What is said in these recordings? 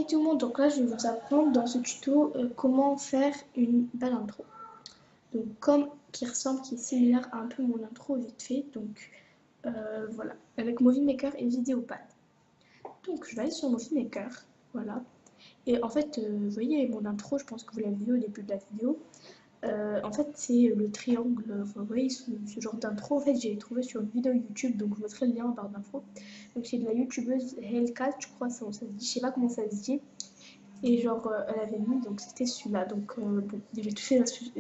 tout le monde, donc là je vais vous apprendre dans ce tuto comment faire une belle intro. Donc comme qui est similaire à un peu mon intro vite fait, donc voilà, avec Movie Maker et Vidéopad. Donc je vais aller sur Movie Maker, voilà. Et en fait, vous voyez mon intro, je pense que vous l'avez vu au début de la vidéo. En fait, c'est le triangle, vous voyez ce genre d'intro, en fait, j'ai trouvé sur une vidéo YouTube, donc je mettrai le lien en barre d'infos. Donc c'est de la youtubeuse Hellcat, je crois, ça se dit, je sais pas comment ça se dit. Et genre, elle avait mis, donc c'était celui-là. Donc, bon, j'ai touché là-dessus.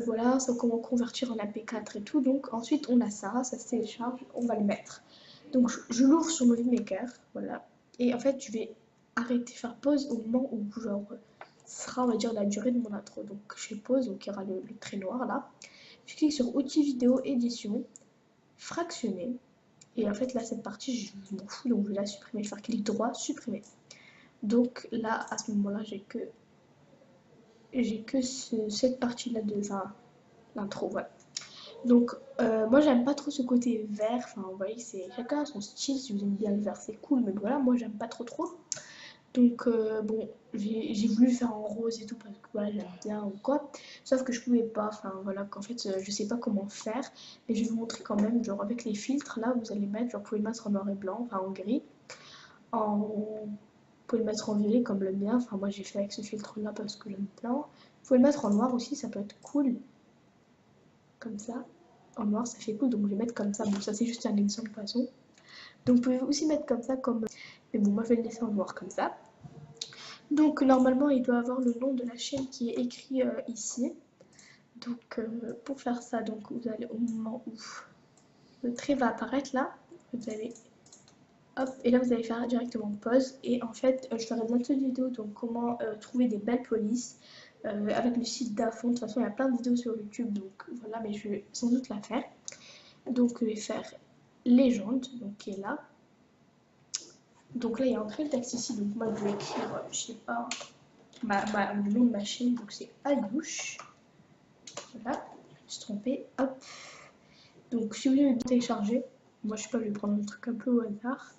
Voilà, ça comment convertir en AP4 et tout. Donc, ensuite, on a ça se télécharge, on va le mettre. Donc, je l'ouvre sur Movie Maker, voilà. Et en fait, je vais arrêter, faire pause au moment où, genre, ce sera, on va dire, la durée de mon intro. Donc, je fais pause, donc il y aura le trait noir là. Je clique sur outils vidéo, édition, fractionner. Et en fait, là, cette partie, je m'en fous, donc je vais la supprimer. Je vais faire clic droit, supprimer. Donc là, à ce moment-là, j'ai que cette partie-là de l'intro, voilà. Donc moi, j'aime pas trop ce côté vert. Enfin, vous voyez, c'est chacun a son style. Si vous aimez bien le vert, c'est cool, mais voilà, moi, j'aime pas trop. Donc bon, j'ai voulu faire en rose et tout parce que voilà, j'aime bien ou quoi. Sauf que je pouvais pas. Enfin voilà, qu'en fait, je sais pas comment faire. Mais je vais vous montrer quand même, genre avec les filtres là, vous allez mettre, genre vous pouvez mettre en noir et blanc, enfin en gris, en vous pouvez le mettre en violet comme le mien. Enfin, moi j'ai fait avec ce filtre là parce que j'aime bien. Vous pouvez le mettre en noir aussi, ça peut être cool. Comme ça. En noir, ça fait cool. Donc je vais mettre comme ça. Bon, ça c'est juste un exemple de façon. Donc vous pouvez aussi mettre comme ça. Mais bon, moi je vais le laisser en noir comme ça. Donc normalement, il doit avoir le nom de la chaîne qui est écrit ici. Donc pour faire ça, donc vous allez au moment où le trait va apparaître là. Vous allez hop, et là vous allez faire directement pause. Et en fait, je ferai bientôt une vidéo donc comment trouver des belles polices avec le site d'Afond. De toute façon, il y a plein de vidéos sur YouTube, donc voilà, mais je vais sans doute la faire. Donc je vais faire légende, donc qui est là. Donc là, il y a un le texte ici, donc moi je vais écrire, je sais pas, le nom de ma chaîne, donc c'est Ayouch. Voilà, je me suis trompée, hop. Donc si vous voulez le télécharger, moi je sais pas, je vais prendre un truc un peu au hasard.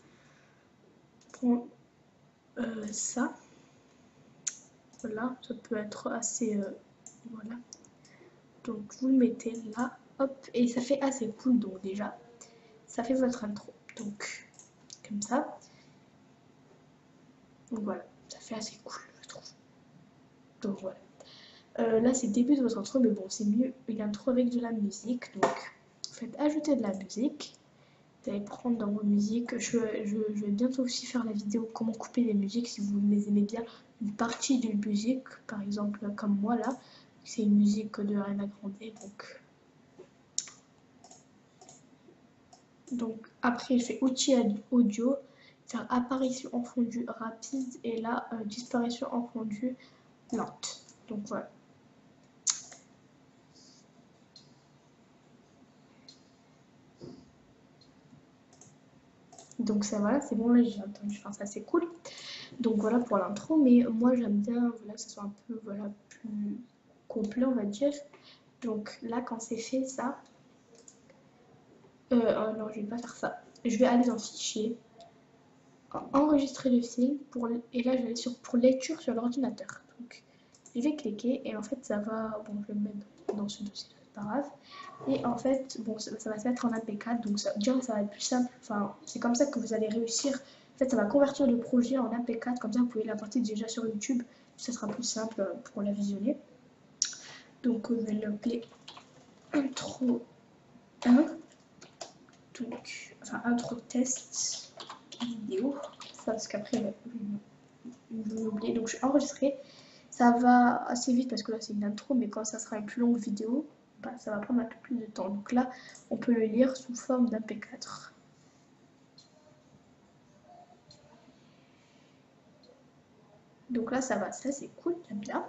Prends ça. Voilà, ça peut être assez... voilà. Donc vous le mettez là, hop, et ça fait assez cool, donc déjà, ça fait votre intro. Donc, comme ça. Donc voilà, ça fait assez cool, je trouve. Donc voilà. Là, c'est le début de votre intro, mais bon, c'est mieux une intro avec de la musique. Donc, vous faites ajouter de la musique. Vous allez prendre dans vos musiques. Je vais bientôt aussi faire la vidéo comment couper les musiques si vous les aimez bien. Une partie d'une musique, par exemple, comme moi là. C'est une musique de Ariana Grande, donc après je fais outils audio, faire apparition en fondu rapide et là disparition en fondu lente. Donc voilà. Donc ça voilà, c'est bon là j'ai entendu, enfin ça c'est cool. Donc voilà pour l'intro, mais moi j'aime bien voilà, que ça soit un peu voilà, plus complet on va dire. Donc là quand c'est fait ça, oh non je vais pas faire ça. Je vais aller dans fichier, enregistrer le film et là je vais aller sur pour lecture sur l'ordinateur. Donc je vais cliquer et en fait ça va, bon je vais le mettre dans ce dossier, c'est pas grave. Et en fait, bon ça va se mettre en AP4, donc ça va être plus simple, enfin c'est comme ça que vous allez réussir. En fait ça va convertir le projet en AP4, comme ça vous pouvez l'apporter déjà sur YouTube, ça sera plus simple pour la visionner. Donc je vais l'appeler intro 1, donc, enfin intro test vidéo, ça parce qu'après je vais oublier, donc je suis enregistrée. Ça va assez vite parce que là c'est une intro, mais quand ça sera une plus longue vidéo, bah, ça va prendre un peu plus de temps. Donc là, on peut le lire sous forme d'AP4. Donc là, ça va, ça c'est cool, j'aime bien.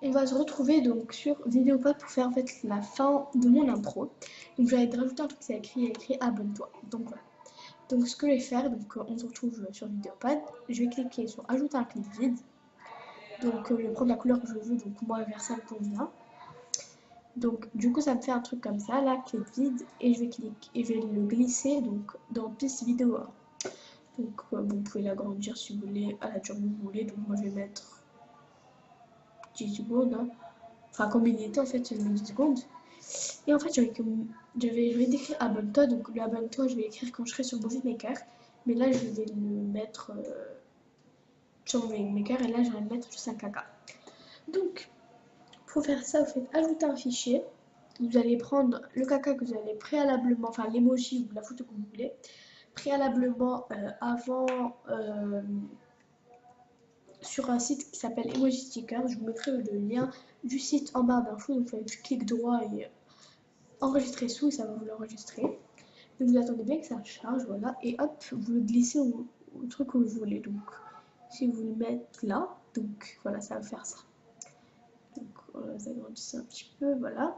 On va se retrouver donc sur Vidéopad pour faire en fait la fin de mon intro. Donc je vais rajouter un truc, c'est écrit abonne-toi. Donc voilà. Donc ce que je vais faire, donc on se retrouve sur Vidéopad. Je vais cliquer sur ajouter un clip vide. Donc je vais prendre la couleur que je veux, donc moi vers ça me convient. Donc du coup ça me fait un truc comme ça, là, clip vide, et je vais cliquer et je vais le glisser donc dans piste vidéo 1. Donc bon, vous pouvez l'agrandir si vous voulez, à la durée que vous voulez. Donc moi je vais mettre 10 secondes. Hein. Enfin comme il était en fait, je mets 10 secondes. Et en fait je vais décrire abonne-toi. Donc le abonne-toi je vais l'écrire quand je serai sur Movie Maker. Mais là je vais le mettre sur Movie Maker et là je vais le mettre juste un caca. Donc pour faire ça, vous faites ajouter un fichier. Vous allez prendre le caca que vous avez préalablement, enfin l'emoji ou la photo que vous voulez, préalablement avant sur un site qui s'appelle Emoji Sticker. Je vous mettrai le lien du site en barre d'infos. Donc vous faites clic droit et enregistrer sous et ça va vous l'enregistrer. Donc vous attendez bien que ça charge, voilà, et hop, vous le glissez au truc que vous voulez. Donc si vous le mettez là, donc voilà, ça va faire ça. Donc vous agrandissez un petit peu, voilà.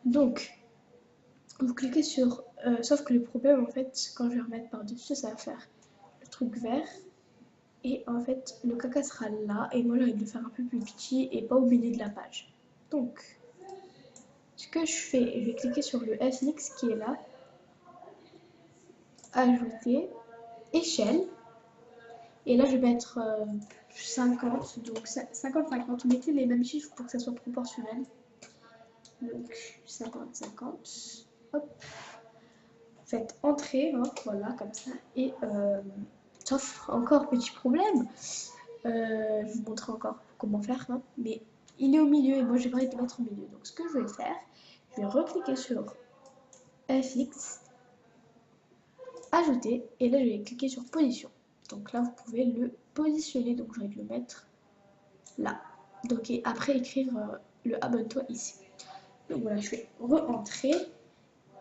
Donc vous cliquez sur, sauf que le problème en fait, quand je vais remettre par-dessus, ça va faire le truc vert. Et en fait, le caca sera là. Et moi, j'ai envie de le faire un peu plus petit et pas au milieu de la page. Donc, ce que je fais, je vais cliquer sur le FX qui est là. Ajouter. Échelle. Et là, je vais mettre 50. Donc, 50-50. Mettez les mêmes chiffres pour que ça soit proportionnel. Donc, 50-50. Hop. Faites entrer, hein, voilà, comme ça. Et sauf encore petit problème. Je vais vous montrer encore comment faire, hein, mais il est au milieu et moi j'ai pas envie de le mettre au milieu. Donc ce que je vais faire, je vais recliquer sur FX, ajouter, et là je vais cliquer sur position. Donc là vous pouvez le positionner, donc je vais le mettre là. Donc et après écrire le abonne-toi ici. Donc voilà, je vais re-entrer,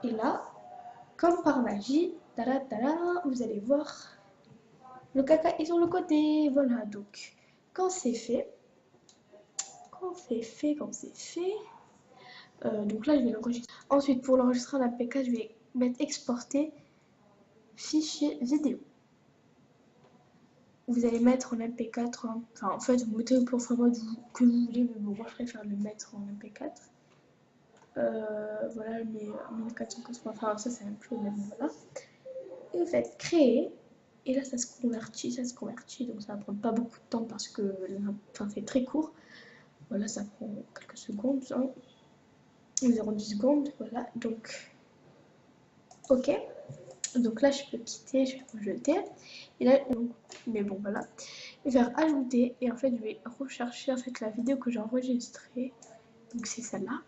et là, comme par magie, tada, tada, vous allez voir, le caca est sur le côté. Voilà, donc quand c'est fait, donc là je vais l'enregistrer. Ensuite pour l'enregistrer en APK, je vais mettre exporter fichier vidéo. Vous allez mettre en MP4, hein. Enfin en fait vous mettez pour format que vous voulez, mais bon, moi je préfère le mettre en MP4. Voilà, mais 1480, enfin ça c'est un peu, mais bon voilà. Et vous faites créer, et là ça se convertit, donc ça va prendre pas beaucoup de temps parce que enfin, c'est très court. Voilà, ça prend quelques secondes, hein. 0,10 secondes, voilà, donc ok. Donc là je peux quitter, je peux rejeter. Et là, donc, mais bon voilà. Je vais faire ajouter et en fait je vais rechercher en fait la vidéo que j'ai enregistrée. Donc c'est celle-là.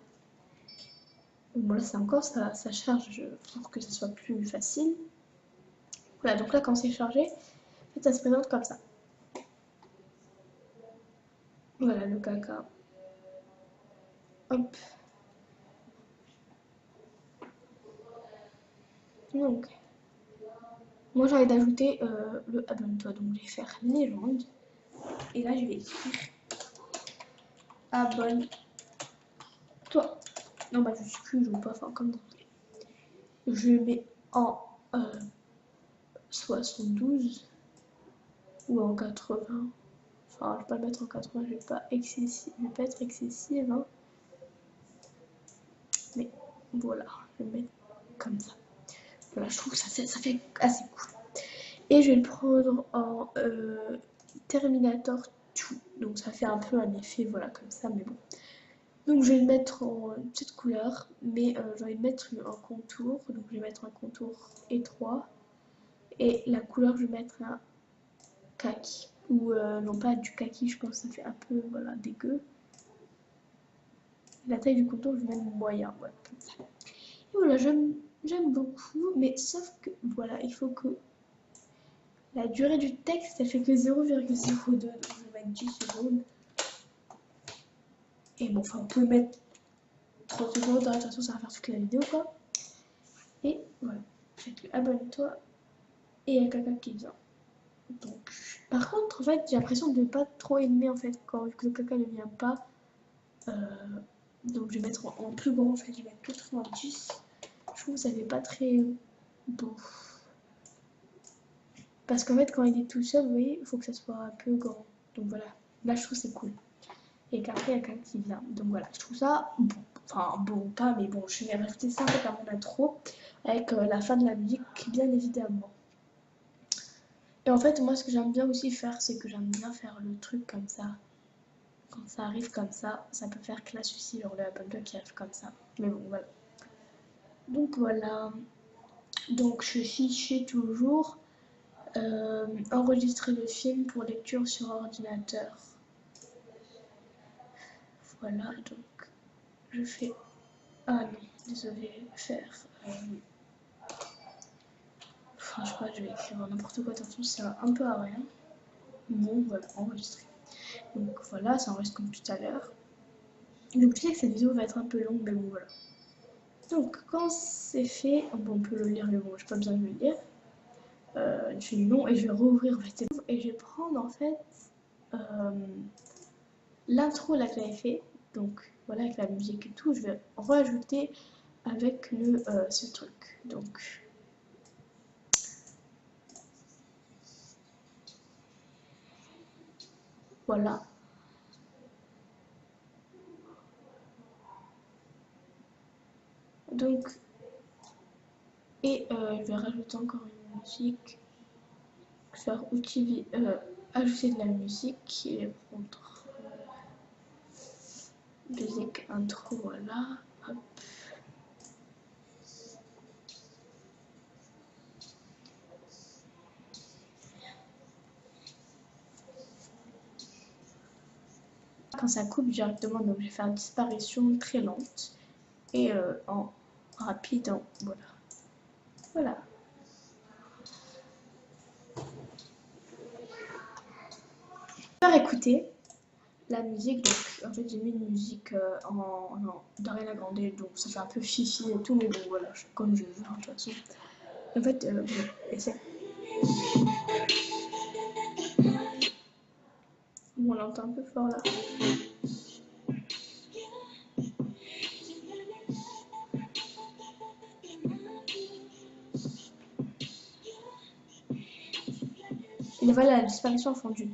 Bon là c'est encore ça charge pour que ça soit plus facile. Voilà, donc là quand c'est chargé, en fait, ça se présente comme ça. Voilà le caca. Hop. Donc moi j'ai envie d'ajouter le abonne-toi. Donc je vais faire légende. Et là je vais écrire abonne-toi. Non bah je sais plus, je veux pas faire comme vous voulez. Je le mets en 72 ou en 80. Enfin, je vais pas le mettre en 80, je vais pas être excessive, hein. Mais voilà, je vais le mettre comme ça. Voilà, je trouve que ça fait assez cool. Et je vais le prendre en Terminator 2. Donc ça fait un peu un effet, voilà, comme ça, mais bon. Donc je vais le mettre en petite couleur, mais j'ai envie de mettre un contour. Donc je vais mettre un contour étroit. Et la couleur, je vais mettre un kaki. Ou non pas du kaki, je pense que ça fait un peu, voilà, dégueu. La taille du contour, je vais mettre moyen, ouais, comme ça. Et voilà, j'aime beaucoup, mais sauf que, voilà, il faut que la durée du texte, elle fait que 0,02, donc je vais mettre 10 secondes. Et bon, enfin, on peut mettre 30 secondes, de toute façon, ça va faire toute la vidéo, quoi. Et voilà, abonne-toi et il y a quelqu'un qui vient. Donc, par contre, en fait, j'ai l'impression de ne pas trop aimer, en fait, quand le caca ne vient pas. Donc, je vais mettre en plus grand, en fait, je vais mettre 90. Je trouve que ça fait pas très beau. Parce qu'en fait, quand il est tout seul, vous voyez, il faut que ça soit un peu grand. Donc voilà, là, je trouve c'est cool. Et qu'après, il y a quelqu'un qui vient. Donc voilà, je trouve ça bon. Enfin, bon, pas, mais bon, je vais rajouter ça en fait à mon intro avec la fin de la musique, bien évidemment. Et en fait, moi, ce que j'aime bien aussi faire, c'est que j'aime bien faire le truc comme ça. Quand ça arrive comme ça peut faire classe aussi, genre le Ableton qui arrive comme ça. Mais bon, voilà. Donc voilà. Donc je fichais toujours enregistrer le film pour lecture sur ordinateur. Voilà, donc je fais... Ah non, désolé, faire... Enfin, je sais pas, je vais écrire n'importe quoi, de toute façon, ça sert un peu à rien. Bon, voilà, enregistrer. Donc voilà, ça enregistre comme tout à l'heure. Donc je sais que cette vidéo va être un peu longue, mais bon, voilà. Donc quand c'est fait, bon, on peut le lire, mais bon, j'ai pas besoin de le lire. Je fais non et je vais rouvrir en fait. Et je vais prendre en fait l'intro là que j'avais fait. Donc voilà, avec la musique et tout, je vais rajouter avec ce truc. Donc voilà. Donc, et je vais rajouter encore une musique. Faire outil, ajouter de la musique et prendre musique intro, voilà. Hop. Quand ça coupe directement, donc je vais faire une disparition très lente et en rapide, voilà. Voilà. Faire écouter la musique, donc en fait j'ai mis une musique d'Ariana Grande, donc ça fait un peu fifi et tout, mais bon voilà, comme je veux, hein, de toute façon. En fait, bon, essaie. Bon, on l'entend un peu fort là. Et voilà la disparition fondue.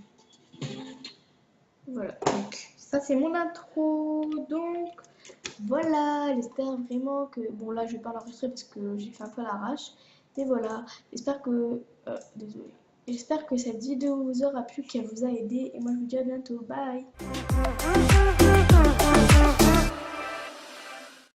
Voilà, donc ça c'est mon intro. Donc voilà, j'espère vraiment que... Bon là je vais pas l'enregistrer parce que j'ai fait un peu à l'arrache. Mais voilà, j'espère que... désolé. J'espère que cette vidéo vous aura plu, qu'elle vous a aidé. Et moi je vous dis à bientôt. Bye.